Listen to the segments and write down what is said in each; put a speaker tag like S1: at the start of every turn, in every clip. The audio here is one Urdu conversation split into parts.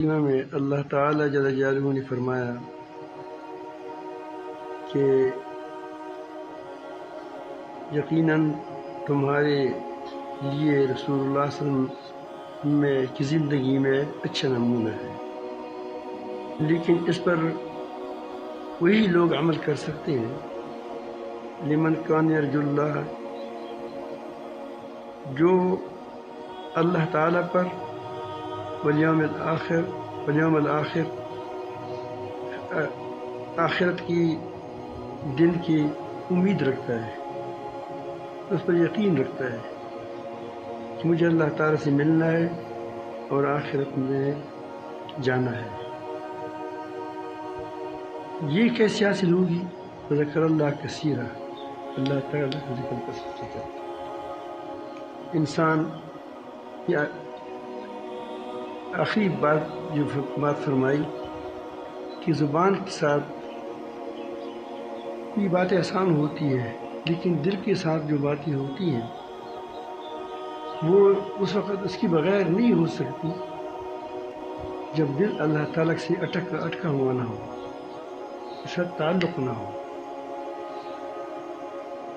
S1: میں اللہ تعالیٰ جل جلالہ نے فرمایا کہ یقیناً تمہارے لیے رسول اللہ صلی اللہ علیہ وسلم میں کی زندگی میں اچھا نمونہ ہے، لیکن اس پر وہی لوگ عمل کر سکتے ہیں لمن کان یرجو اللہ، جو اللہ تعالیٰ پر والیوم الآخر آخرت کی دن کی امید رکھتا ہے، اس پر یقین رکھتا ہے کہ مجھے اللہ تعالیٰ سے ملنا ہے اور آخرت میں جانا ہے۔ یہ کیسے حاصل ہوگی؟ ذکر اللہ کثیرہ، اللہ تعالیٰ کا ذکر کر سکتے ہیں۔ انسان یا آخری بات فرمائی کہ زبان کے ساتھ یہ باتیں آسان ہوتی ہیں، لیکن دل کے ساتھ جو باتیں ہوتی ہیں وہ اس وقت اس کی بغیر نہیں ہو سکتی جب دل اللہ تعالیٰ سے اٹکا ہوا نہ ہو، اس کا تعلق نہ ہو۔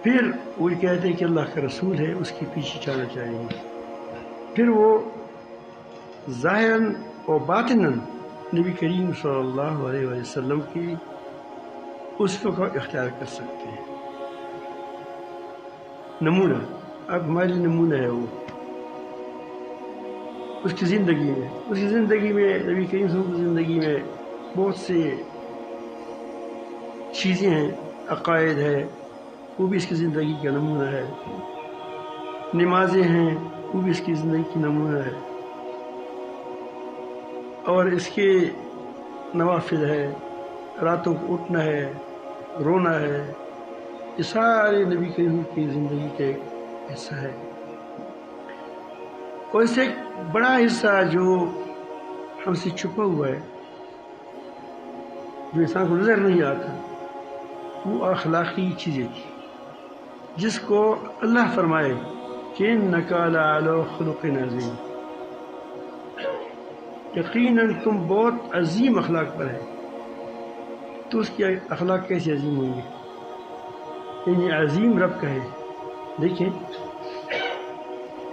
S1: پھر وہ کہتے ہیں کہ اللہ کا رسول ہے، اس کے پیچھے چلنا چاہیے، پھر وہ ظاہراً و باطناً نبی کریم صلی اللہ علیہ وسلم کی اسوہ کو اختیار کر سکتے ہیں۔ نمونہ اب ہماری نمونہ ہے وہ اس کی زندگی میں، نبی کریم صلی اللہ علیہ وسلم کی زندگی میں بہت سے چیزیں ہیں، عقائد ہے، وہ بھی اس کی زندگی کا نمونہ ہے، نمازیں ہیں، وہ بھی اس کی زندگی کی نمونہ ہے، اور اس کے نوافل ہے، راتوں کو اٹھنا ہے، رونا ہے، یہ سارے نبی کریم کی زندگی کا ایک حصہ ہے۔ اور اس سے ایک بڑا حصہ جو ہم سے چھپا ہوا ہے، جو انسان کو نظر نہیں آتا، وہ اخلاقی چیزیں تھی، جس کو اللہ فرمائے کہ اِنَّكَ لَعَلَىٰ خُلُقٍ عَظِيمٍ، یقیناً تم بہت عظیم اخلاق پر ہے۔ تو اس کی اخلاق کیسے عظیم ہوں گے؟ یعنی عظیم رب کا ہے۔ دیکھیں،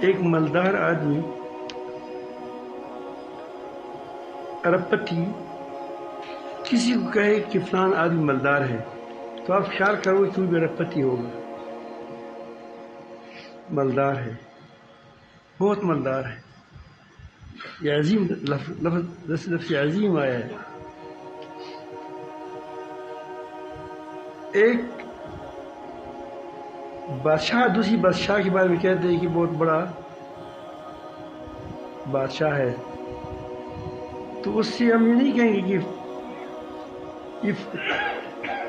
S1: ایک مالدار آدمی ارب پتی کسی کو کہے کہ فلان آدمی مالدار ہے، تو آپ خیال کرو کہ وہ بھی ارب پتی ہوگا، مالدار ہے، بہت مالدار ہے۔ یہ عظیم لفظ عظیم آیا ہے۔ ایک بادشاہ دوسری بادشاہ کے بارے میں کہتے ہیں کہ بہت بڑا بادشاہ ہے، تو اس سے ہم یہ نہیں کہیں گے کہ یہ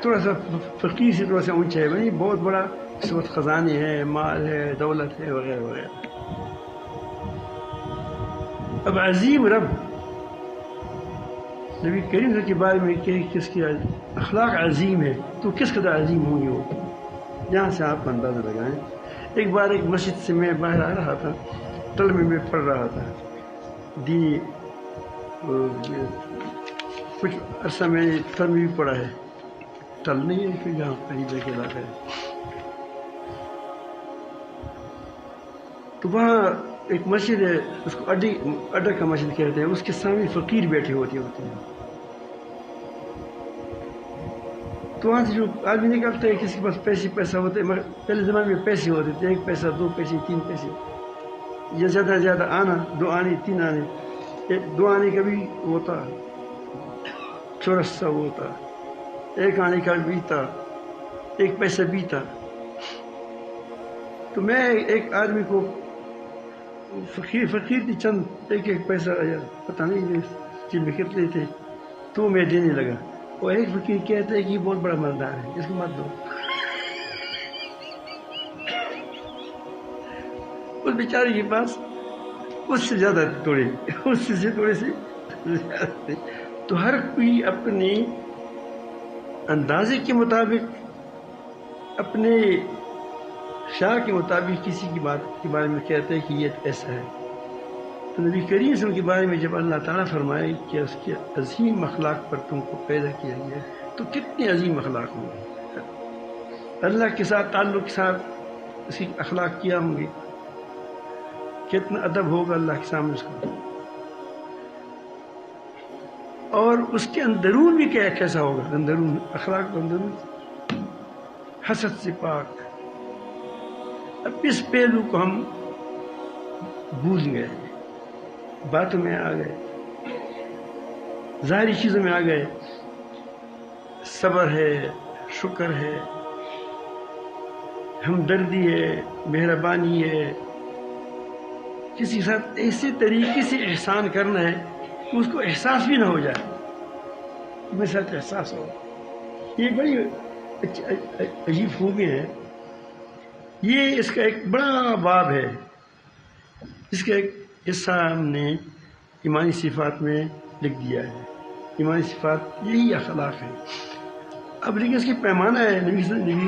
S1: تھوڑا سا فقیر سے تھوڑا سا اونچا ہے، نہیں، بہت بڑا اس وقت خزانے ہے، مال ہے، دولت ہے، وغیرہ وغیرہ۔ اب عظیم رب نبی کریم کے بارے میں کہ کس کی اخلاق عظیم ہے، تو کس قدر عظیم ہوں گے وہ، یہاں سے آپ اندازہ لگائیں۔ ایک بار ایک مسجد سے میں باہر آ رہا تھا، ٹل میں پڑھ رہا تھا دینی، کچھ عرصہ میں نے ٹل میں بھی پڑھا ہے، ٹل نہیں ہے کہ جہاں قریب کے علاقہ ہے، تو وہاں ایک مسجد ہے، اس کو اڈا کا مسجد کہتے ہیں، اس کے سامنے فقیر بیٹھے ہوتے ہیں، تو وہاں سے جو آدمی نکلتے ہیں، کسی کے پاس پیسہ ہوتا ہے، مگر پہلے زمانے میں پیسے ہوتے تھے، 1 پیسہ 2 پیسے 3 پیسے، یا زیادہ زیادہ آنا 2 آنے 3 آنے، 2 آنے کا بھی ہوتا، چورس سا ہوتا، 1 آنے کا بھی تھا، 1 پیسہ بھی تھا۔ تو میں ایک آدمی کو فقیر تھی، چند 1 پیسہ پتہ نہیں جن میں کتنے تھے، تو میں دینے لگا، اور ایک فقیر کہتے ہیں کہ یہ بہت بڑا مالدار ہے، اس کو مت دو۔ اس بیچارے کے پاس اس سے زیادہ تھوڑے، اس سے تھوڑے سے زیادہ تھے۔ تو ہر کوئی اپنے اندازے کے مطابق، اپنے خیال کے مطابق کسی کی بات کے بارے میں کہتے ہیں کہ یہ ایسا ہے۔ تو نبی کریم صلی اللہ علیہ وسلم کے بارے میں جب اللہ تعالیٰ فرمائے کہ اس کے عظیم اخلاق پر تم کو پیدا کیا گیا تو کتنے عظیم اخلاق ہوں گے. اللہ کے ساتھ تعلق کے ساتھ اس کی اخلاق کیا ہوں گے، کتنا ادب ہوگا اللہ کے سامنے اس کو، اور اس کے اندرون بھی کیسا ہوگا. اندرون اخلاق، اندرون حسد سے پاک. اب اس پہلو کو ہم بھول گئے، باتوں میں آ گئے، ظاہری چیزوں میں آ گئے. صبر ہے، شکر ہے، ہمدردی ہے، مہربانی ہے، کسی کے ساتھ ایسے طریقے سے احسان کرنا ہے کہ اس کو احساس بھی نہ ہو جائے میرے ساتھ احساس ہو. یہ بڑی عجیب خوبی ہے. یہ اس کا ایک بڑا باب ہے، اس کا ایک حصہ ہم نے ایمانی صفات میں لکھ دیا ہے. ایمانی صفات یہی اخلاق ہے. اب لیکن اس کی پیمانہ ہے، نبی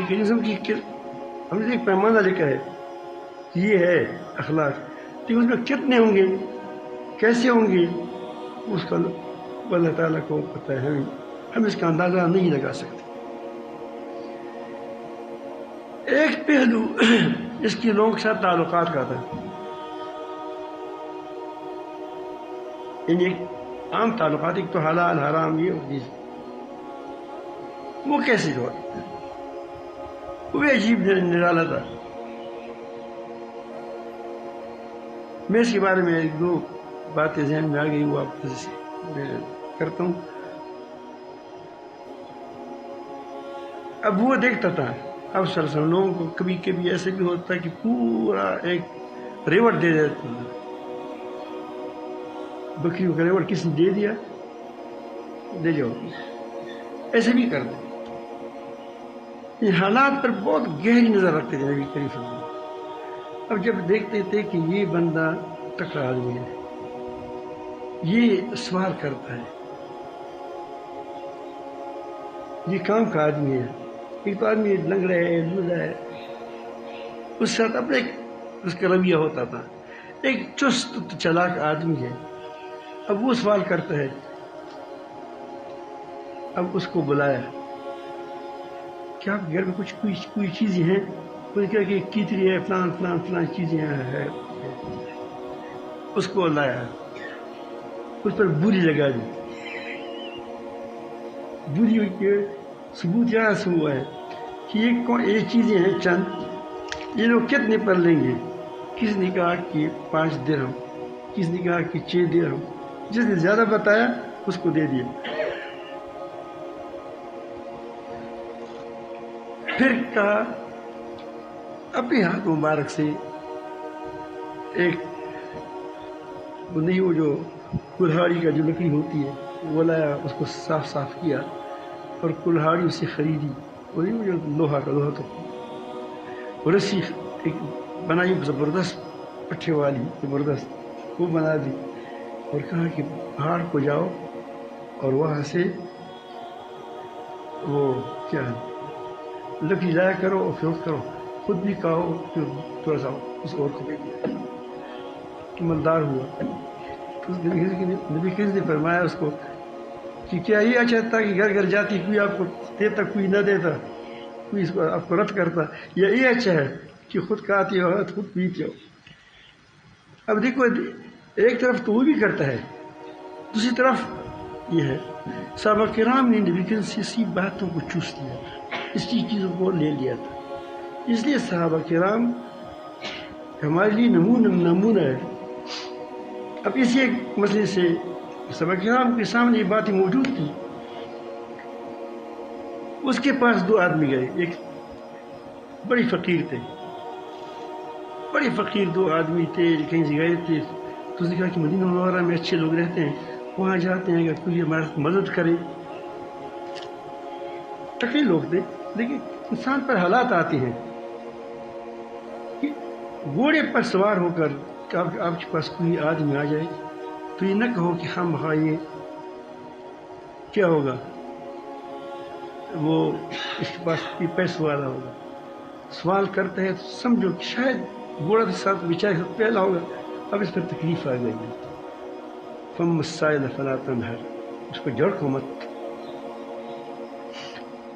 S1: کریم کی ہم نے ایک پیمانہ لکھا ہے، یہ ہے اخلاق. لیکن اس میں کتنے ہوں گے، کیسے ہوں گے، اس کا اللہ تعالیٰ کو پتہ ہے. ہم اس کا اندازہ نہیں لگا سکتے. ایک پہلو اس کی لوگوں کے ساتھ تعلقات کا تھا، یعنی ایک عام تعلقات، ایک تو حلال حرام یہ چیز، وہ کیسے ہوا، وہ عجیب نرالا تھا. میں اس کے بارے میں ایک دو باتیں ذہن میں آ گئی، وہ آپ میں کرتا ہوں. اب وہ دیکھتا تھا اب سر لوگوں کو کبھی کبھی ایسے بھی ہوتا ہے کہ پورا ایک ریوٹ دے دیتا تھا. بکریوں کا ریوٹ کسی نے دے دیا، دے جاؤ، ایسے بھی کر دیں. یہ حالات پر بہت گہری نظر رکھتے تھے نبی کریم صلی اللہ علیہ وسلم. اب جب دیکھتے تھے کہ یہ بندہ تکڑا آدمی ہے، یہ سوال کرتا ہے، یہ کام کا آدمی ہے، ایک تو آدمی لنگڑا ہے، لولا ہے، اس ساتھ اپنے اس کا رویہ ہوتا تھا، ایک چست چلاک آدمی ہے. اب وہ سوال کرتا ہے. اب اس کو بلایا کہ آپ گھر میں کچھ کوئی چیزیں ہیں، کوئی کہا کہ کیتری ہے، فلان فلان فلان چیزیں ہیں. اس کو لایا، اس پر بولی لگا دی. بولی کے ثبوت یہاں سے ہوا ہے کہ یہ چیزیں ہیں چند، یہ لوگ کتنے پر لیں گے. کس نے کہا کہ 5 درہم، کس نے کہا کہ 6 درہم. جس نے زیادہ بتایا اس کو دے دیا. پھر کہا اپنے ہاتھ مبارک سے ایک وہ جو کلہاڑی کا جو لکڑی ہوتی ہے وہ لایا، اس کو صاف صاف کیا اور کلہاڑی اسے خریدی. اور جو لوہا تو رسی ایک بنائی زبردست، پٹھے والی زبردست، وہ بنا دی اور کہا کہ پہاڑ کو جاؤ اور وہاں سے وہ کیا لکڑی لایا کرو اور پھر کرو، خود بھی کھاؤ، پھر تھوڑا سا اس اور کو بھی دیا. مالدار ہوا. نبی کریم نے فرمایا اس کو کہ کیا یہ اچھا تھا کہ گھر گھر جاتی، کوئی آپ کو دیتا کوئی نہ دیتا، کوئی اس کو آپ کو رد کرتا، یا یہ اچھا ہے کہ خود کھاتے ہو خود پیتے ہو. اب دیکھو ایک طرف تو وہ بھی کرتا ہے، دوسری طرف یہ ہے. صحابہ کرام نے نبی کریم سے اسی باتوں کو چوس لیا، اسی چیزوں کو لے لیا تھا. اس لیے صحابہ کرام ہمارے لیے نمونہ ہے. اب اسی ایک مسئلے سے صحابہ کرام کے سامنے یہ باتیں موجود تھی. اس کے پاس 2 آدمی گئے، ایک بڑی فقیر تھے، بڑے فقیر 2 آدمی تھے، کہیں سے گئے تھے. تو اس نے کہا کہ مدینہ منورہ میں اچھے لوگ رہتے ہیں، وہاں جاتے ہیں کہ کوئی ہماری مدد کرے. تقی لوگ تھے، لیکن انسان پر حالات آتے ہیں کہ گھوڑے پر سوار ہو کر آپ کے پاس کوئی آدمی آ جائے تو یہ نہ کہو کہ ہم یہ کیا ہوگا، وہ اس کے پاس پیسے والا ہوگا. سوال کرتا ہے تو سمجھو کہ شاید گھوڑا کے ساتھ بیچارے کے ساتھ پہلا ہوگا، اب اس پر تکلیف آ گئی. فم السائل فلا تنہر، اس کو جھڑکو مت۔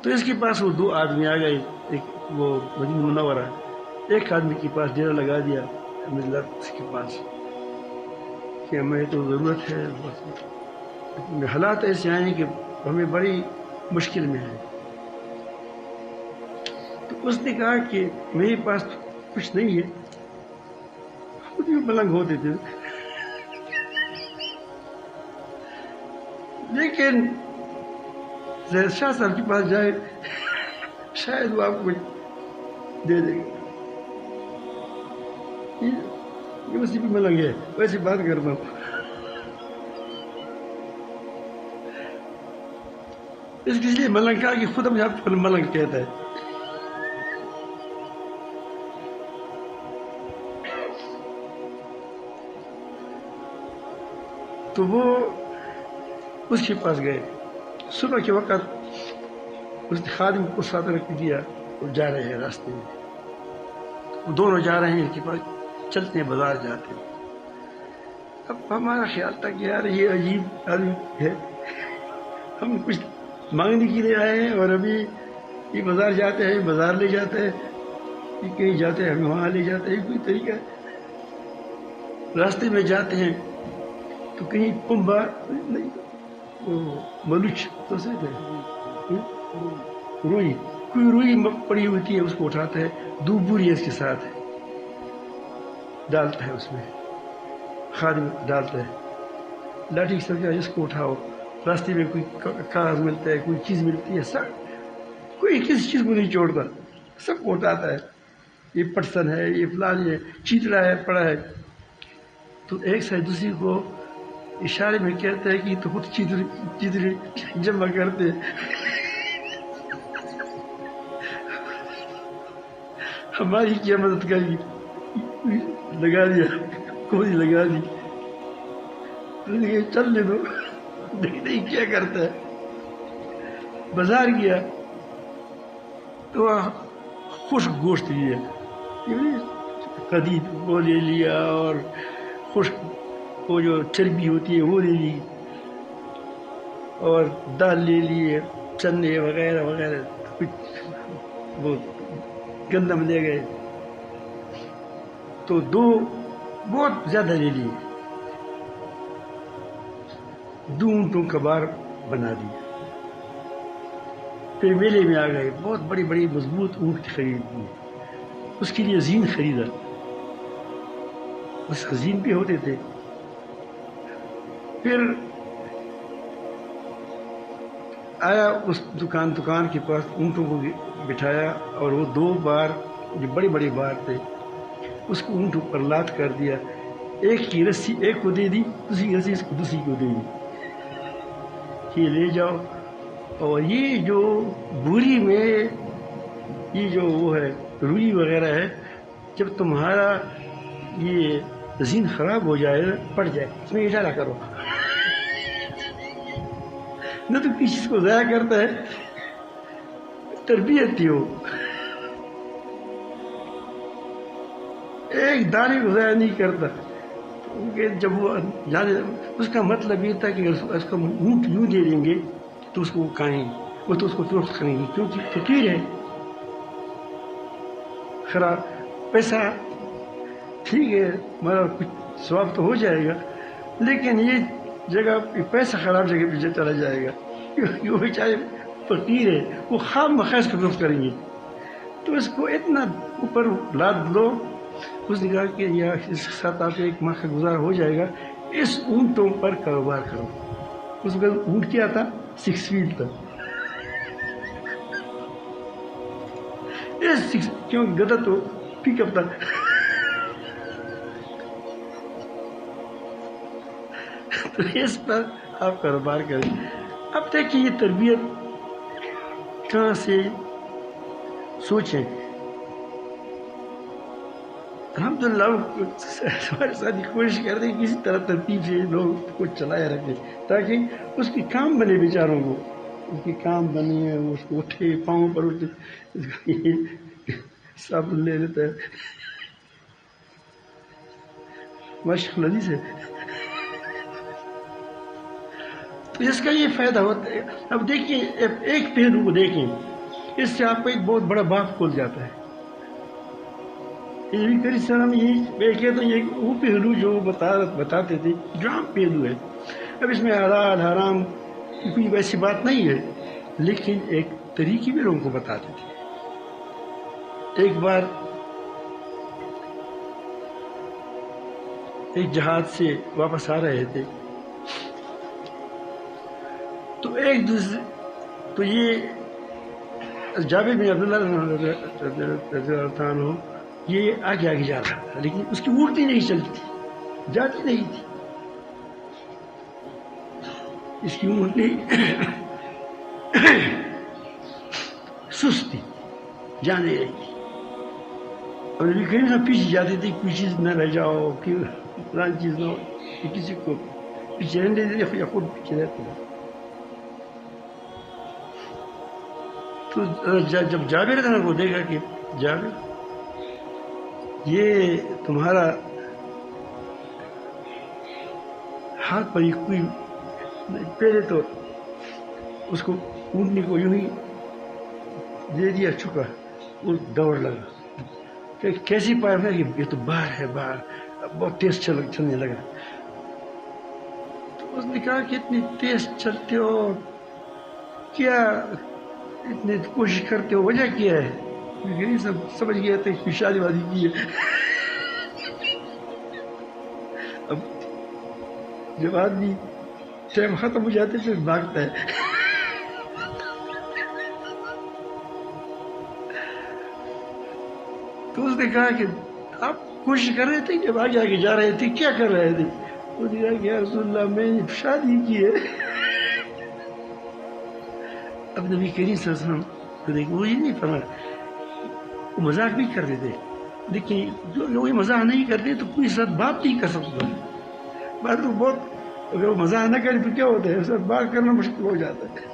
S1: تو اس کے پاس وہ دو آدمی آ گئے، ایک وہ مدینہ منورہ، ایک آدمی کے پاس ڈیرا لگا دیا اس کے پاس کہ ہمیں تو ضرورت ہے، حالات ایسے آئے کہ ہمیں بڑی مشکل میں ہے۔ تو اس نے کہا کہ میرے پاس کچھ نہیں ہے، خود بھی ملنگ ہوتے تھے، لیکن زید شاہ صاحب کے پاس جائے شاید وہ آپ کو دے دے گا۔ یہ اسی بھی ملنگ ہے، ویسے بات کرتا ہوں۔ اس کے لیے ملنگ کہا کہ خود اپنے آپ کو ملنگ کہتا ہے۔ تو وہ اس کے پاس گئے، صبح کے وقت اس نے خادم کو ساتھ رکھ دیا، وہ جا رہے ہیں راستے میں، وہ دونوں جا رہے ہیں، اس کے پاس چلتے ہیں، بازار جاتے ہیں۔ اب ہمارا خیال تھا کہ یار یہ عجیب آدمی ہے، ہم کچھ مانگنے کے لیے آئے ہیں اور ابھی یہ بازار جاتے ہیں، بازار لے جاتے ہیں، یہ کہیں جاتے ہیں ہمیں وہاں لے جاتے ہیں، کوئی طریقہ ہے۔ راستے میں جاتے ہیں تو کہیں پمبا نہیں، ملوچ تو سے روئی، کوئی روئی پڑی ہوتی ہے، اس کو اٹھاتا ہے، دو بوری اس کے ساتھ ڈالتا ہے، اس میں خادم ڈالتا ہے، لاٹھی سمجھا اس کو اٹھاؤ۔ راستے میں کوئی کاغذ ملتا ہے، کوئی چیز ملتی ہے، سب کوئی کسی چیز کو نہیں چھوڑتا، سب کو اٹھاتا ہے، یہ پٹسن ہے، یہ فلان ہے، چیتڑا ہے، پڑا ہے۔ تو ایک سے دوسری کو اشارے میں کہتا ہے کہ تو خود چیتڑی جمع کرتے، ہماری کیا مدد کری، لگا دیا، کوئی لگا دی، چل لے دو، دیکھتے ہی کیا کرتا ہے۔ بازار گیا تو خشک گوشت لیا، قدید وہ لے لیا، اور خشک وہ جو چربی ہوتی ہے وہ لے لی، اور دال لے لیے، چنے وغیرہ وغیرہ، کچھ وہ گندم لے گئے، تو دو بہت زیادہ لے لیے، دو اونٹوں کا بار بنا دیا۔ پھر میلے میں آ گئے، بہت بڑی بڑی مضبوط اونٹ خرید دی، اس کے لیے زین خریدا، بس زین بھی ہوتے تھے۔ پھر آیا اس دکان کے پاس، اونٹوں کو بٹھایا، اور وہ دو بار جو بڑے بڑے بار تھے اس کو اونٹوں پر لاد کر دیا، ایک کی رسی ایک کو دے دی، دوسری رسی اس کو دوسری کو دے دی کہ لے جاؤ۔ اور یہ جو بوری میں یہ جو وہ ہے روئی وغیرہ ہے، جب تمہارا یہ زین خراب ہو جائے، پڑ جائے، اس میں اشارہ کرو، نہ تو کسی چیز کو ضائع کرتا ہے، تربیت تھی وہ، ایک دانے کو ضائع نہیں کرتا۔ جب وہ جانے، اس کا مطلب یہ تھا کہ اس کو اونٹ یوں دے دیں گے تو اس کو کھائیں، وہ تو اس کو فروخت کریں گے، کیونکہ فقیر ہے، خراب پیسہ ٹھیک ہے، ہمارا کچھ ثواب تو ہو جائے گا، لیکن یہ جگہ پیسہ خراب جگہ پہ چلا جائے گا، کیونکہ وہ بیچارے فقیر ہے، وہ خام مخص کو فروخت کریں گے، تو اس کو اتنا اوپر لاد دو۔ اس نے کہا کہ اس کے ساتھ آپ ایک ماہ کا گزارا ہو جائے گا، اس اونٹوں پر کاروبار کرو۔ اس کا اونٹ کیا تھا؟ 6 ویل تھا، کیونکہ گدھا تو پک اپ تھا، تو اس پر آپ کاروبار کریں۔ اب دیکھیں یہ تربیت کہاں سے، سوچیں۔ الحمدللہ ہمارے ساتھ کوشش کرتے ہیں کسی طرح ترتیب سے لوگ کو چلائے رکھیں، تاکہ اس کی کام بنے، بیچاروں کو اس کی کام بنے، اس کو اٹھے، پاؤں پر اٹھے، صابن لے لیتا ہے، ماشاء اللہ جی سے تو اس کا یہ فائدہ ہوتا ہے. اب دیکھیے ایک پہلو کو دیکھیں، اس سے آپ کو ایک بہت بڑا باپ کھول جاتا ہے. نبی کریم صلی اللہ علیہ وسلم یہ کہتے ہیں وہ پہلو جو بتاتے تھے جو عام پہلو ہے. اب اس میں حلال حرام کوئی ویسی بات نہیں ہے، لیکن ایک طریقے بھی لوگوں کو بتاتے تھے. ایک بار ایک جہاز سے واپس آ رہے تھے، تو ایک دوسرے تو یہ جابر بن عبداللہ رضی اللہ عنہ یہ آگے آگے جا رہا تھا، لیکن اس کی اونٹنی نہیں چلتی تھی، جاتی نہیں تھی. اس کی اونٹنی سست تھی، جانے رہی تھی. اور نبی کریم صاحب پیچھے جاتے تھے، کوئی چیز نہ رہ جاؤ کہ فلان چیز نہ ہو، کہ کسی کو پیچھے رہنے دیتے یا خود پیچھے رہتے ہیں. تو جب جابر نے وہ دیکھا کہ جابر یہ تمہارا ہاتھ پر کوئی، پہلے تو اس کو اونٹنی کو یوں ہی دے دیا، چھکا، وہ دوڑ لگا کہ کیسی پائے کہ یہ تو باہر ہے، باہر بہت تیز چلنے لگا. تو اس نے کہا کہ اتنی تیز چلتے ہو کیا، اتنی کوشش کرتے ہو، وجہ کیا ہے؟ یہ سب سمجھ گیا تھا کہ شادی وادی کی ہے. اب جب آدمی ٹائم ختم ہو جاتے پھر بھاگتا ہے. تو اس نے کہا کہ آپ کوشش کر رہے تھے، جب آگے آگے جا رہے تھے کیا کر رہے تھے؟ وہ نے کہا کہ یا رسول اللہ میں نے شادی کی ہے. اب نبی کریم صلی اللہ علیہ وسلم کو دیکھ وہ یہ نہیں فرمایا، وہ مذاق بھی کرتے تھے، لیکن جو لوگ مزاح نہیں کرتے تو کوئی ساتھ بات نہیں کر سکتا. بات تو بہت، اگر وہ مزاح نہ کرے تو کیا ہوتا ہے، اس وقت بات کرنا مشکل ہو جاتا ہے.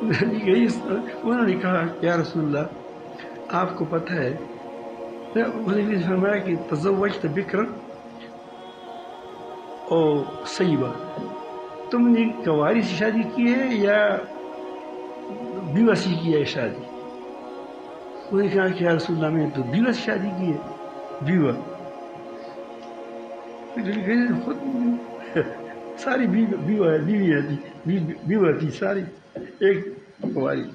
S1: انہوں نے کہا کہ یا رسول اللہ آپ کو پتہ ہے، انہوں نے فرمایا کہ تزوجت بکرا اور سیبہ، تم نے کواری سے شادی کی ہے یا بیوہ سے کی ہے شادی؟ انہوں نے کہا کہ یا رسول اللہ میں نے تو بیوہ سے شادی کی ہے. بیوہ خود ساری بیوہ تھی ساری، ایک کواری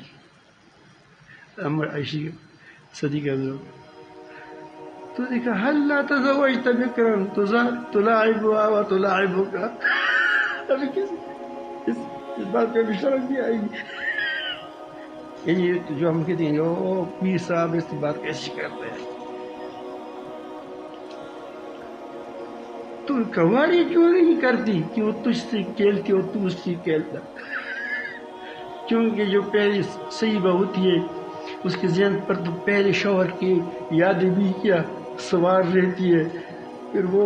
S1: عائشہ صدیقہ کا. تو نے کہا هل لا تزوجت بکرا تلاعبها وتلاعبك؟ ابھی اس بات پہ بھی شرم نہیں آئے گی. یعنی جو ہم کہتے ہیں او پیر صاحب اس بات کیسی کرتے ہیں، تو کواری کیوں نہیں کرتی کہ وہ تجھ سے کھیلتی اور تو اس سے کھیلتا؟ کیونکہ جو پہلی سیبہ ہوتی ہے اس کے ذہن پر تو پہلے شوہر کی یادیں بھی کیا سوار رہتی ہے، پھر وہ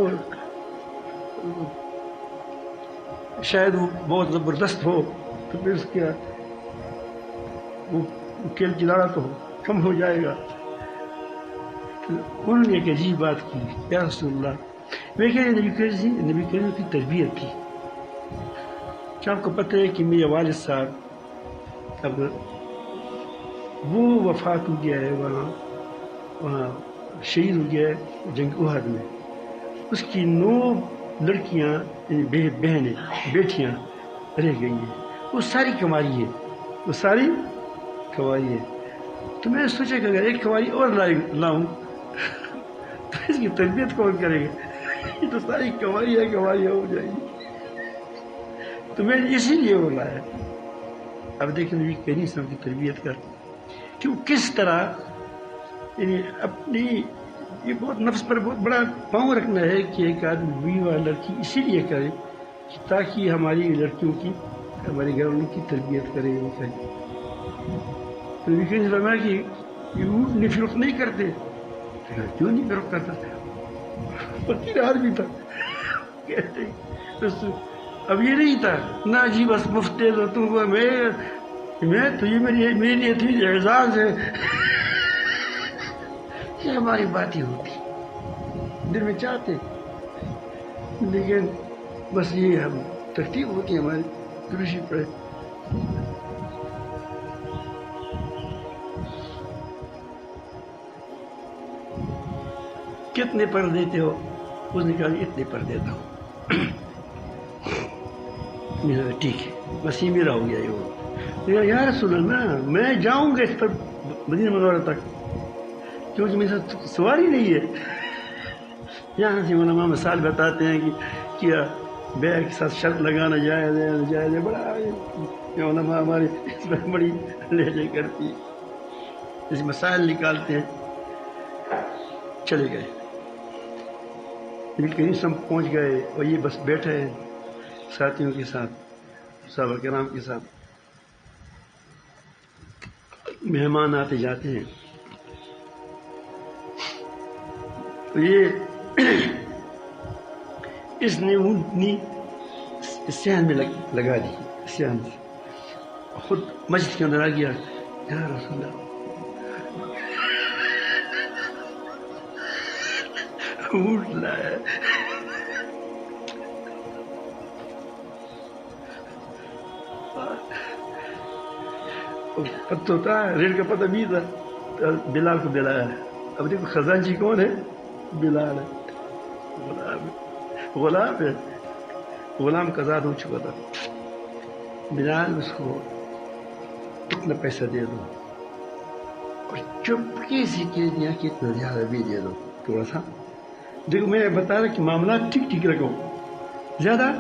S1: شاید وہ بہت زبردست ہو تو پھر اس کا وہ کھیل کھلاڑا تو کم ہو جائے گا. تو انہوں نے ایک عجیب بات کی، یا رسول اللہ میں کہ نبی کریم کی تربیت تھی. کیا آپ کو پتہ ہے کہ میرے والد صاحب اب وہ وفات ہو گیا ہے، وہاں شہید ہو گیا ہے جنگ احد میں. اس کی 9 لڑکیاں بہنیں بیٹیاں رہ گئی ہیں، وہ ساری کنواری ہے، وہ ساری کنواری ہے. تو میں نے سوچا کہ اگر ایک کنواری اور لاؤں تو اس کی تربیت کون کرے گا؟ یہ تو ساری کنواریاں ہو جائیں گی. تو میں نے اسی لیے وہ لایا. اب دیکھیں نبی کریم صلی اللہ علیہ وسلم کی تربیت کا کہ وہ کس طرح یعنی اپنی یہ بہت نفس پر بہت بڑا پاؤں رکھنا ہے کہ ایک آدمی بیوہ لڑکی اسی لیے کرے تاکہ ہماری لڑکیوں کی، ہمارے گھر والوں کی تربیت کرے. تو نبی کریم فرمایا کہ یہ فروخت نہیں کرتے. کیوں نہیں فروخت کرتا؟ فقیر آدمی تھا. کہتے اب یہ نہیں تھا نہ جی بس مفت دے دو تم کو، میں تو یہ میرے لیے اتنی اعزاز ہے. یہ ہماری باتیں ہوتی دل میں چاہتے، لیکن بس یہ ہم ترتیب ہوتی ہے ہماری دروشی پڑھے. کتنے پڑھ دیتے ہو؟ اس نے کہا اتنے پڑھ دیتا ہوں. ٹھیک ہے بس یہ میرا ہو گیا. یہ یا رسول اللہ میں جاؤں گا اس پر مدینہ منورہ تک کیونکہ میرے ساتھ سواری نہیں ہے. یہاں سے علماء مثال بتاتے ہیں کہ کیا بیع کے ساتھ شرط لگانا جائز ہے ناجائز ہے. بڑا علماء ہماری اس میں بڑی لہجے کرتی اس مسائل نکالتے ہیں. چلے گئے کریم سم پہنچ گئے اور یہ بس بیٹھے ہیں ساتھیوں کے ساتھ صحابہ کرام کے ساتھ. مہمان آتے جاتے ہیں تو یہ اس نے اونٹنی صحن میں لگا دی. صحن سے خود مسجد کے اندر آ گیا. یا رسول اللہ اونٹ لایا. پتہ تھا ریٹ کا پتہ بھی تھا. بلال کو دلایا. اب دیکھو خزانچی کون ہے؟ بلال ہے. غلام ہے. غلام کا آزاد ہو چکا تھا. بلال اس کو اتنا پیسہ دے دو اور چپکے سے کہہ دیا کہ اتنا زیادہ بھی دے دو تھوڑا سا. دیکھو میں بتا رہا کہ معاملات ٹھیک ٹھیک رکھو. زیادہ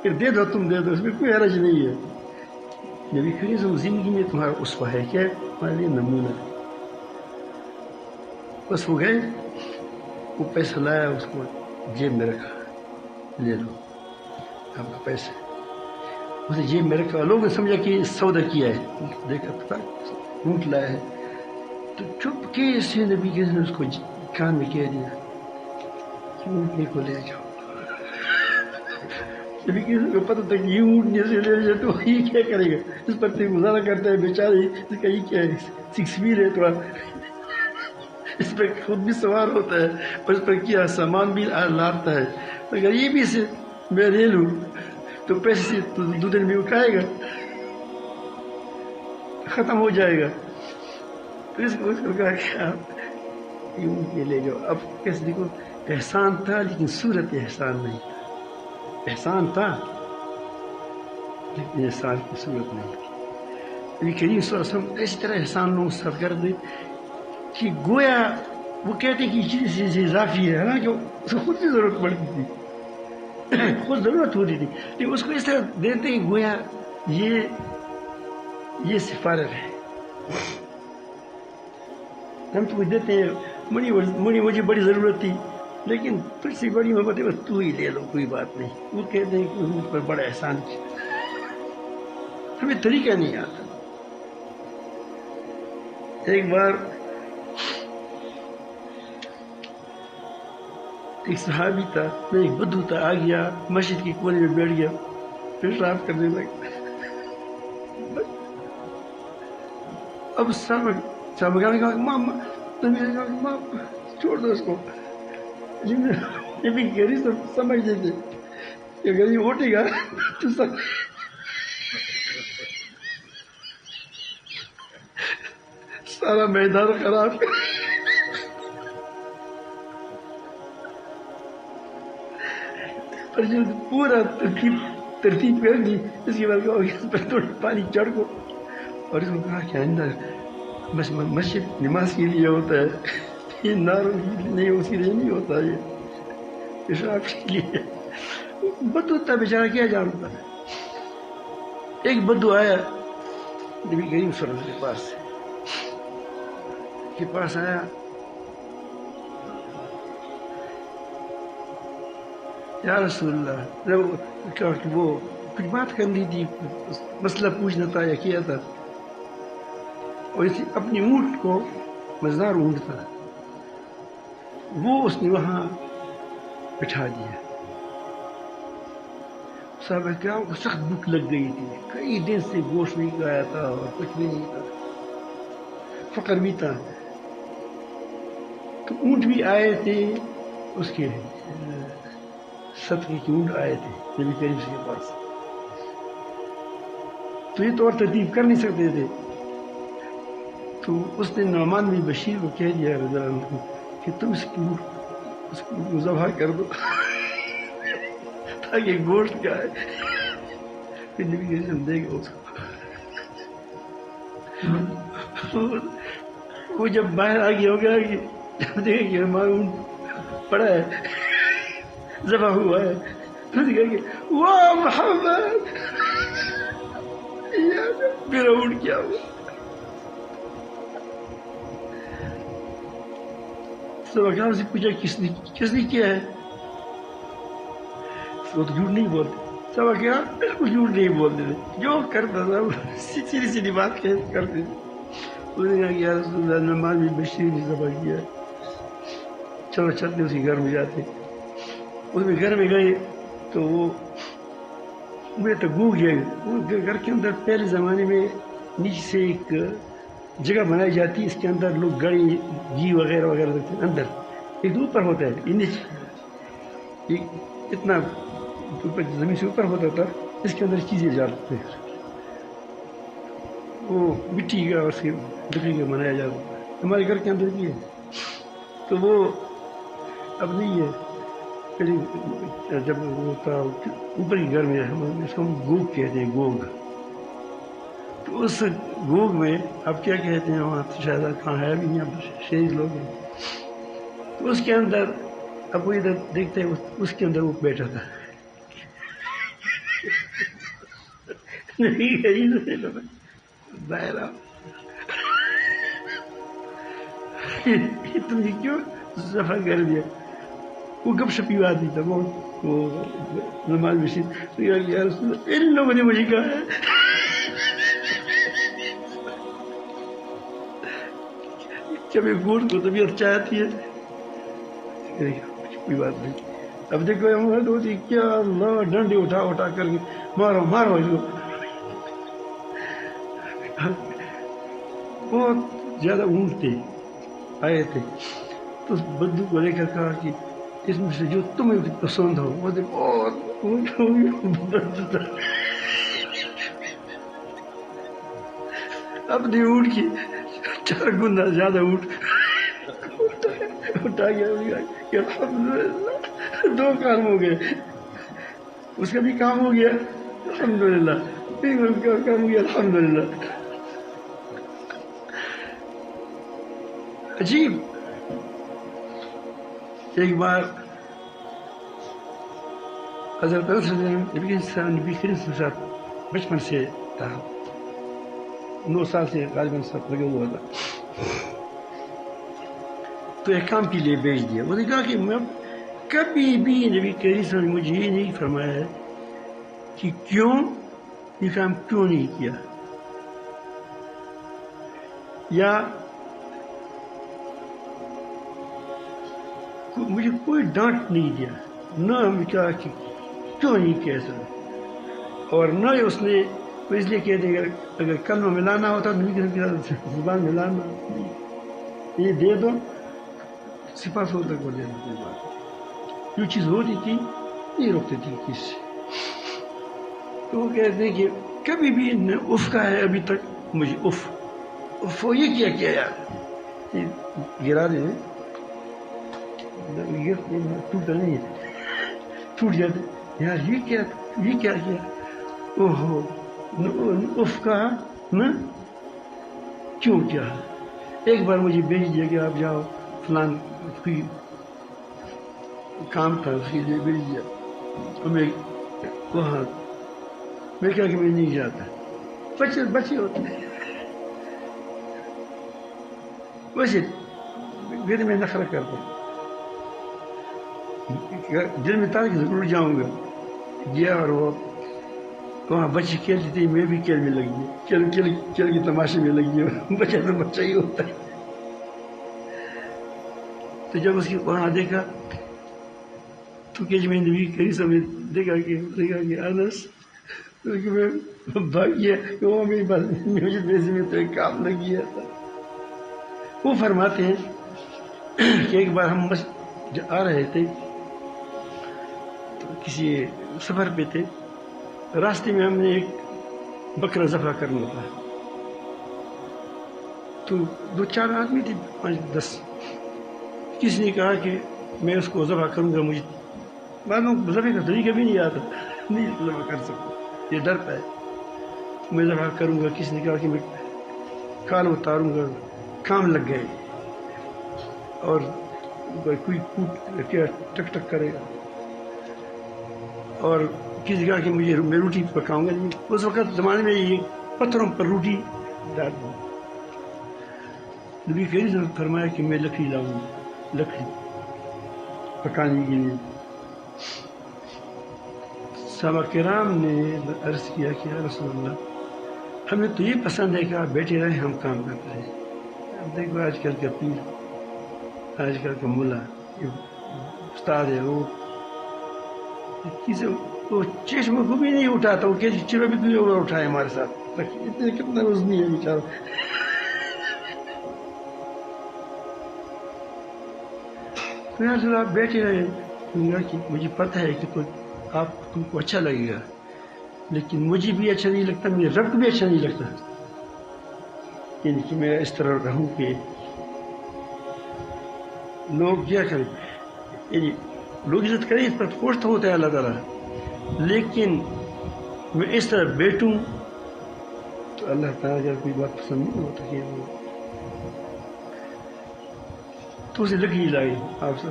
S1: پھر دے دو تم دے دو اس میں کوئی حرج نہیں ہے. نبی کریم صلی زندگی میں تمہارا اسوہ ہے کیا تمہارے لیے نمونہ. بس وہ گئے وہ پیسہ لایا اس کو جیب میں رکھا. لے لو آپ کا پیسہ. اسے جیب میں رکھا. لوگوں نے سمجھا کہ سودا کیا ہے. دیکھا پتا اونٹ لایا ہے تو چپکے سے نبی کے نے اس کو کان میں کہہ دیا کہ اونٹنے کو لے جاؤ. نبی کے کو پتہ تھا کہ یہ اونٹنے سے لے جائے تو یہ کیا کرے گا. اس پر تو گزارا کرتا ہے بیچارے. اس کا یہ کیا ہے 6 ویل ہے تھوڑا. اس پہ خود بھی سوار ہوتا ہے اور اس پر کیا سامان بھی لاتا ہے. اگر یہ بھی سے میں لے لوں تو پیسے سے 2 دن میں وہ کھائے گا ختم ہو جائے گا. تو اس کو کہا کہ آپ یہ اونٹ لے جاؤ. اب کیسے دیکھو احسان تھا لیکن صورت احسان نہیں تھا. احسان تھا لیکن احسان کی صورت نہیں تھی. نبی کریم صلی اللہ علیہ وسلم اسی طرح احسان لوگ سر کر دے کہ گویا وہ کہتے کہ یہ چیز اضافی ہے حالانکہ اس کو خود بھی ضرورت پڑتی تھی. خود ضرورت ہوتی تھی لیکن اس کو اس طرح دیتے ہیں گویا یہ سفارت ہے. ہم تو دیتے ہیں منی مجھے بڑی ضرورت تھی لیکن تجھ سے بڑی محبت ہے بس تو ہی لے لو کوئی بات نہیں. وہ کہتے ہیں کہ ان پر بڑا احسان کیا. ہمیں طریقہ نہیں آتا. ایک بار ایک صحابی تھا میں ایک بدو تھا آ گیا مسجد کی کونے میں بیٹھ گیا پیشاب کرنے لگا. اب صاحب نے کہا ماں چھوڑ دو اس کو. یہ بھی گھر سے سمجھ دیتے کہ اگر یہ اٹھے گا تو سارا میدان خراب. پر جو پورا ترتیب کر دی اس کے بعد کہا اس پر تھوڑا پانی چڑھ کو اور اس کو کہا کہ اندر بس مسجد نماز کے لیے ہوتا ہے یہ ناروں نہیں اس کے لیے نہیں ہوتا. یہ پیشاب کے لیے. بدو تھا بیچارہ کیا جانتا ہے. ایک بدو آیا نبی کریم صلی اللہ علیہ وسلم کے پاس آیا. یا رسول اللہ وہ کچھ بات کرنی تھی مسئلہ پوچھنا تھا یا کیا تھا. اور اپنی اونٹ کو مزدار اونٹ تھا وہ اس نے وہاں بٹھا دیا. صاحب کرام کو سخت بھوک لگ گئی تھی. کئی دن سے گوشت نہیں کھایا تھا اور کچھ بھی نہیں تھا. فقر بھی تھا. تو اونٹ بھی آئے تھے اس کے صدقے کی اونٹ آئے تھے نبی کریم کے پاس، تو یہ تو اور ترتیب کر نہیں سکتے تھے، تو اس نے نعمان بن بشیر کو کہہ دیا رضی اللہ عنہ کہ تم اس کو ذبح کر دو تاکہ گوشت کا ہے، پھر نبی کریم صلی اللہ علیہ وسلم دے گا اس کو۔ وہ جب باہر آ گیا ہو گیا کہ جب دیکھا کہ ہمارا اونٹ پڑا ہے ذبح ہوا ہے، تو دیکھا کہ واہ محمد، میرا اونٹ کیا ہوا؟ صحابہ سے پوچھا کس نے کیا ہے؟ وہ تو جھوٹ نہیں بولتے، صحابہ کیا بالکل جھوٹ نہیں بولتے تھے، جو کرتا تھا سیدھی سیدھی بات کرتے تھے۔ انہوں نے کہا کہ یا رسول اللہ نعمان بن بشیر نے ذبح کیا، چلو چلتے اسی گھر میں جاتے۔ اس میں گھر میں گئے تو وہ میں تو گو گیا، وہ گھر کے اندر پہلے زمانے میں نیچے سے ایک جگہ بنائی جاتی ہے، اس کے اندر لوگ گڑی گھی وغیرہ وغیرہ رکھتے ہیں، اندر ایک اوپر ہوتا ہے، یہ نیچے ایک اتنا زمین سے اوپر ہوتا تھا، اس کے اندر چیزیں ڈالتے ہیں، وہ مٹی کا اور سے لکڑی کا بنایا جاتا ہے، ہمارے گھر کے اندر بھی ہے، تو وہ اب نہیں ہے، پہلے جب وہ تھا اوپر کے گھر میں اس کو ہم گوگ کہتے ہیں، گوگ، تو اس گوگ میں اب کیا کہتے ہیں وہاں شاید کہاں ہے بھی نہیں، اب شہید لوگ ہیں، تو اس کے اندر اب وہ ادھر دیکھتے ہیں، اس کے اندر وہ بیٹھا تھا باہر آؤ، تم نے کیوں ذبح کر دیا؟ وہ گپ شپی آدمی تھا، وہ نعمان بشیر، یا رسول اللہ ان لوگوں نے مجھے کہا ہے جب ایک گوٹ کو طبیعت چاہتی ہے، کوئی بات نہیں، اب دیکھو ہمارے ہوتی کیا اللہ ڈنڈے اٹھا اٹھا کر کے مارو مارو اس کو، بہت زیادہ اونٹ تھے آئے تھے، تو اس بدو کو لے کر کہا کہ اس میں سے جو تمہیں پسند ہو، وہ بہت اپنی اونٹ کی 4 گنا زیادہ اونٹ اٹھا گیا، کہ الحمدللہ 2 کام ہو گئے، اس کا بھی کام ہو گیا الحمدللہ، اس کا کام ہو گیا الحمدللہ۔ عجیب، ایک بار حضرت نبی کریم کے ساتھ بچپن سے تھا، 9 سال سے غالباً ساتھ لگا ہوا تھا، تو ایک کام کے لیے بھیج دیا، وہ نے کہا کہ میں کبھی بھی نبی کریم صلی اللہ علیہ وسلم نے مجھے یہ نہیں فرمایا ہے کہ کیوں یہ کام کیوں نہیں کیا، یا مجھے کوئی ڈانٹ نہیں دیا، نہ ہم کہا کہ کیوں نہیں کیا ایسا، اور نہ اس نے اس لیے کہہ دیں اگر کلمہ ملانا ہوتا تو نبی کے زبان ملانا، یہ دے دو صفا سو تک بول دینا، کوئی بات جو چیز ہوتی تھی نہیں روکتی تھی کس سے، تو وہ کہتے ہیں کہ کبھی بھی نے اف کا ہے ابھی تک مجھے اف یہ کیا یار، گرا دے ٹوٹا نہیں ہے، ٹوٹ جاتے یار، یہ کیا اوہو اف کا نہ کیوں کیا۔ ایک بار مجھے بھیج دیا کہ آپ جاؤ فلان کوئی کام تھا اس کے لیے بھیج دیا، ہمیں وہاں میں کہا کہ میں نہیں جاتا، بچے ہوتے ہیں ویسے پھر میں نخرہ کرتا ہوں، دل میں تھا کہ ضرور جاؤں گا، گیا اور وہ وہاں بچے کھیلتے تھے، میں بھی کھیل میں لگ گیا، کھیل کے تماشے میں لگ گیا، بچہ تو بچہ ہی ہوتا ہے۔ تو جب اس کی وہاں دیکھا تو کہ میں نبی کریم صلی اللہ علیہ وسلم نے دیکھا کہ انس میں بھاگ گیا کہ وہ میری بات مجھے پیسے میں تو ایک کام لگ گیا تھا۔ وہ فرماتے ہیں کہ ایک بار ہم آ رہے تھے تو کسی سفر پہ تھے، راستے میں ہم نے ایک بکرا ذبح کرنا تھا، تو 2-4 آدمی تھے، 5-10. کسی نے کہا کہ میں اس کو ذبح کروں گا، مجھے بعدوں ذبح کا طریقہ بھی نہیں آتا، نہیں ذبح کر سکتا، یہ ڈرتا ہے. میں ذبح کروں گا، کسی نے کہا کہ میں کال اتاروں گا، کام لگ گئے، اور کوئی کیا ٹک ٹک کرے گا، اور کسی نے کہا کہ میں روٹی پکاؤں گا. اس وقت زمانے میں یہ پتھروں پر روٹی ڈال دوں. نبی کریم نے فرمایا کہ میں لکڑی لاؤں گا، لکڑی پکانے کے لیے. صحابہ کرام نے عرض کیا کہ یا رسول اللہ، ہمیں تو یہ پسند ہے کہ آپ بیٹھے رہیں، ہم کام کرتے رہیں. اب دیکھو آج کل کا پیر، آج کل کا ملا، استاد ہے، وہ چشمہ کو بھی نہیں اٹھاتا، وہ کہتے چلو بھی کوئی اور اٹھائے ہمارے ساتھ، اتنے کتنا وزنی ہے بیچارہ. تو یا رسول اللہ آپ بیٹھے رہے. کہ مجھے پتہ ہے کہ تم کو اچھا لگے گا، لیکن مجھے بھی اچھا نہیں لگتا، میرے رب کو بھی اچھا نہیں لگتا یعنی کہ میں اس طرح رہوں کہ لوگ کیا کریں، یعنی لوگ عزت کریں، اس پر خوش تو ہوتا ہے اللہ تعالیٰ، لیکن میں اس طرح بیٹھوں تو اللہ تعالیٰ کا کوئی بات پسند نہیں ہوتا کہ وہ تو اسے لکڑی لائی آپ سے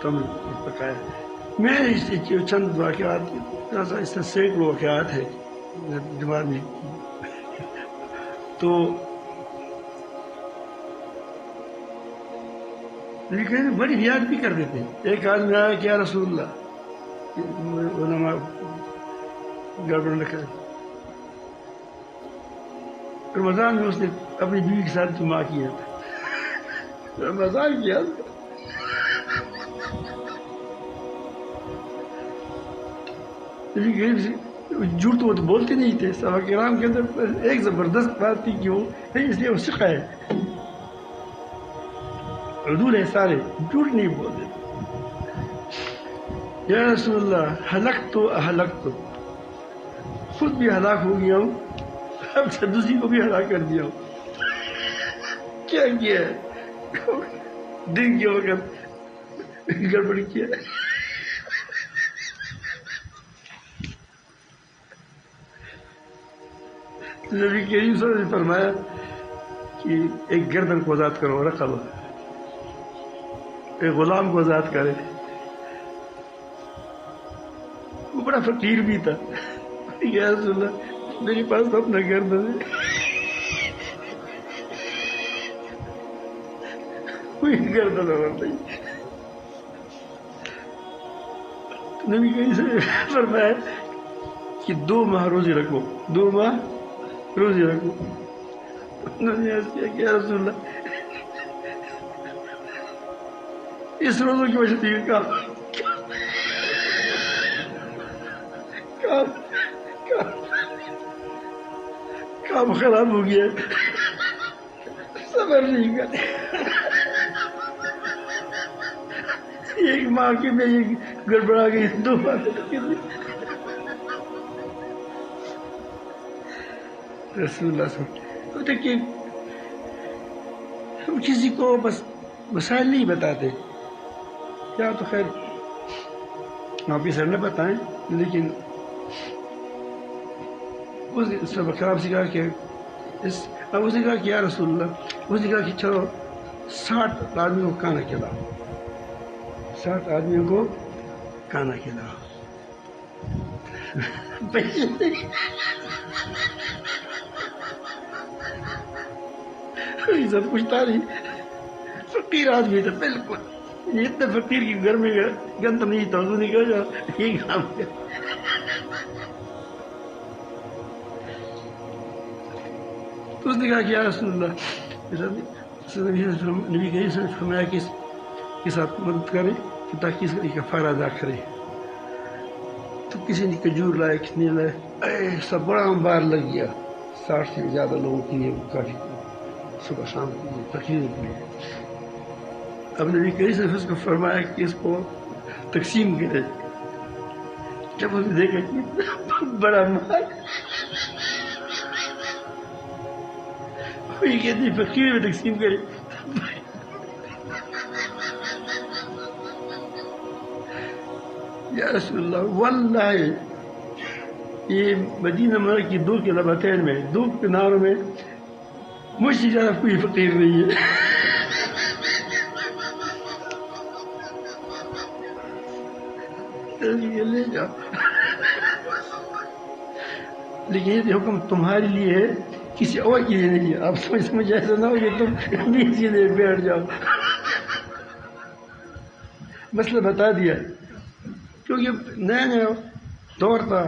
S1: تم پکایا. میں اس چند واقعات، اس سے سینکڑوں واقعات ہیں دماغ میں، تو لیکن بڑی یاد بھی کر دیتے. ایک آدمی آیا کہ یا رسول اللہ، علماء گڑبڑ نہ کرے. رمضان میں اس نے اپنی بیوی کے ساتھ جمعہ کیا تھا، رمضان کیا جھوٹ تو بولتے نہیں تھے. صحابہ کرام کے اندر ایک زبردست بات تھی کہ وہ اس لیے وہ سکھا ہے، عدول ہے، سارے جھوٹ نہیں بولتے. یا رسول اللہ ہلکت تو خود بھی ہلاک ہو گیا ہوں، اب سے دوسری کو بھی ہلاک کر دیا ہوں. کیا کیا ہے؟ دن کے وقت گڑبڑ کیا ہے. نبی کریم صلی اللہ علیہ وسلم نے فرمایا کہ ایک گردن کو آزاد کرو، رقبہ، ایک غلام کو آزاد کرے. وہ بڑا فقیر بھی تھا. یا رسول اللہ میرے پاس تو اپنا گردن ہے، کوئی گردن اور نہیں. نبی کریم صلی اللہ علیہ وسلم نے فرمایا کہ 2 ماہ روزے رکھو، 2 ماہ روزے رکھو. انہوں نے عرض کیا کہ یا رسول اللہ اس روزوں کی وجہ سے کام خراب ہو گیا، صبر نہیں کرے. ایک ماہ کے میں یہ گڑبڑا گئی، 2 ماہ رسول اللہ صلی اللہ علیہ وسلم. تو دیکھیے ہم کسی کو بس مسائل نہیں بتاتے، کیا تو خیر آپ یہ سر نہ بتائیں، لیکن اس سبق آپ سے کہا کہ اب اس نے کہا کہ یا رسول اللہ، اس نے کہا کہ چلو 60 آدمیوں کو کھانا کھلاؤ، 60 آدمیوں کو کھانا کھلاؤ. سب کچھ تھا نہیں، فقیر آدمی تھا بالکل، اتنے فقیر کی گھر میں گند نہیں تھا. اس نے کہا یہ کام ہے. تو اس نے کہا کہ یا رسول اللہ، نبی کریم نے فرمایا کہ اس کے ساتھ مدد کرے تاکہ اس کا کفارہ ادا کرے. تو کسی نے کھجور لائے، کسی نے لائے، ایسا بڑا انبار لگ گیا. 60 سے زیادہ لوگوں کے لیے کافی صبح شام کے لیے تقریر کے لیے. اب نبی کریم نے اس کو فرمایا کہ اس کو تقسیم کرے. جب اس نے دیکھا کہ بڑا مال وہی کہتی فقیر میں تقسیم کرے. یا رسول اللہ واللہ یہ مدینہ منورہ کی دو کے لباتین میں دو کناروں میں مجھ سے زیادہ کوئی فقیر نہیں ہے. لے جاؤ. لیکن یہ حکم تمہارے لیے ہے کسی اور کے لیے نہیں ہے. آپ سمجھ ایسا نہ ہو کہ تم نیچے لے بیٹھ جاؤ. مسئلہ بتا دیا کیونکہ نیا نیا دور تھا,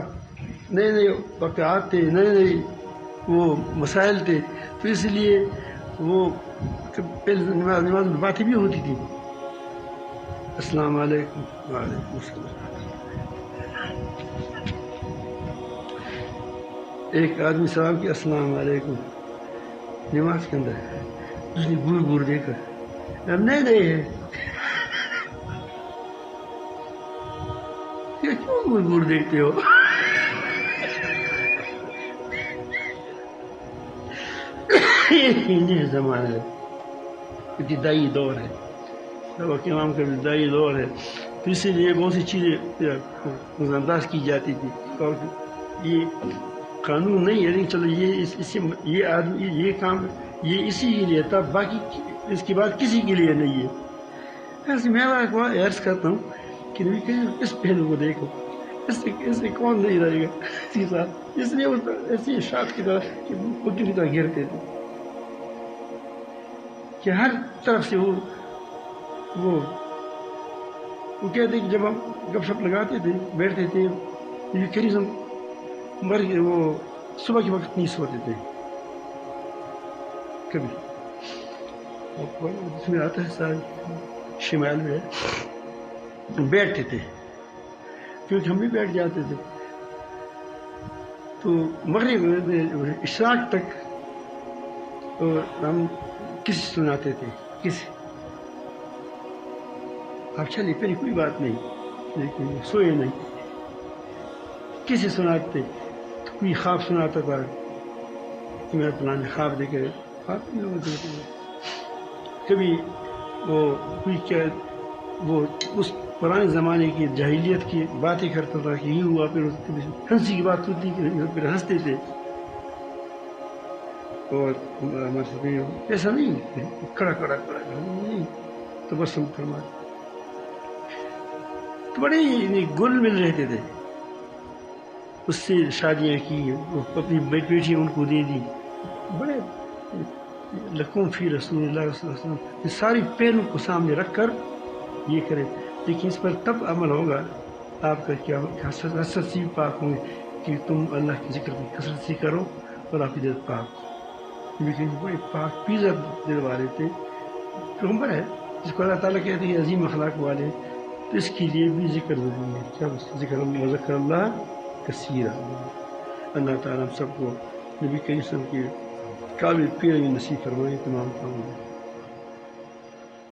S1: نئے نئے واقعات تھے, نئے نئے وہ مسائل تھے, تو اس لیے وہ پہلے نماز میں باتیں بھی ہوتی تھی. السلام علیکم. وعلیکم السلام. ایک آدمی سلام کیا السلام علیکم نماز کے اندر, اس نے گور گور دیکھا, اب نہیں ہے کیوں گور گور دیکھتے ہو؟ یہ زمانہ ہے, ابتدائی دور ہے, امام کا ابتدائی دور ہے, تو اسی لیے بہت سی چیزیں نظر انداز کی جاتی تھی. اور یہ قانون نہیں ہے, چلو یہ آدمی یہ کام یہ اسی کے لیے تھا, باقی اس کے بعد کسی کے لیے نہیں ہے. ایسے میں عرض کرتا ہوں کہ نبی کریم اس پہلو کو دیکھو, اس سے کون نہیں رہے گا. اس لیے ایسی شاخ کی طرح بکری کی طرح گرتے تھے کہ ہر طرف سے وہ کہتے کہ جب ہم گپ شپ لگاتے تھے بیٹھتے تھے نبی کریم مر کے وہ صبح کے وقت نہیں سوتے تھے کبھی. اس میں آتا ہے سارے شمال میں بیٹھتے تھے کیونکہ ہم بھی بیٹھ جاتے تھے. تو مغرب اشراق تک ہم کسی سناتے تھے, کسی آپ چلیے پہلے کوئی بات نہیں, لیکن سوئے نہیں, کسی سناتے. تو کوئی خواب سناتا تھا کہ میں پلانے خواب دے کے خواب نہیں ہوتے تھے. کبھی وہ کوئی کیا وہ اس پرانے زمانے کی جاہلیت کی باتیں کرتا تھا کہ یہ ہوا, پھر ہنسی کی بات ہوتی پھر ہنستے تھے. اور ہمارے ایسا نہیں کڑا کڑا کڑا نہیں, تو بس ہم فرماتے تو بڑے گل مل رہتے تھے. اس سے شادیاں کی, اپنی بیٹی ان کو دے دی. بڑے لکھوں فی رسول اللہ صلی اللہ علیہ وسلم ساری پہلو کو سامنے رکھ کر یہ کرے. لیکن اس پر تب عمل ہوگا آپ کا کیا حسرت سے پاک ہوں گے کہ تم اللہ کے ذکر کی کثرت سے کرو اور آپ کی دل پاک ہو. لیکن بڑے پاک پیزا دل والے تھے, پیغمبر ہے جس کو اللہ تعالیٰ کہتے ہیں عظیم اخلاق والے, تو اس کے لیے بھی ذکر ضروری ہے. کیا ذکر اللہ کثیرا. اللہ تعالیٰ ہم سب کو نبی کریم صلی اللہ علیہ وسلم کے قابل پیروی نصیب فرمائے تمام کاموں میں.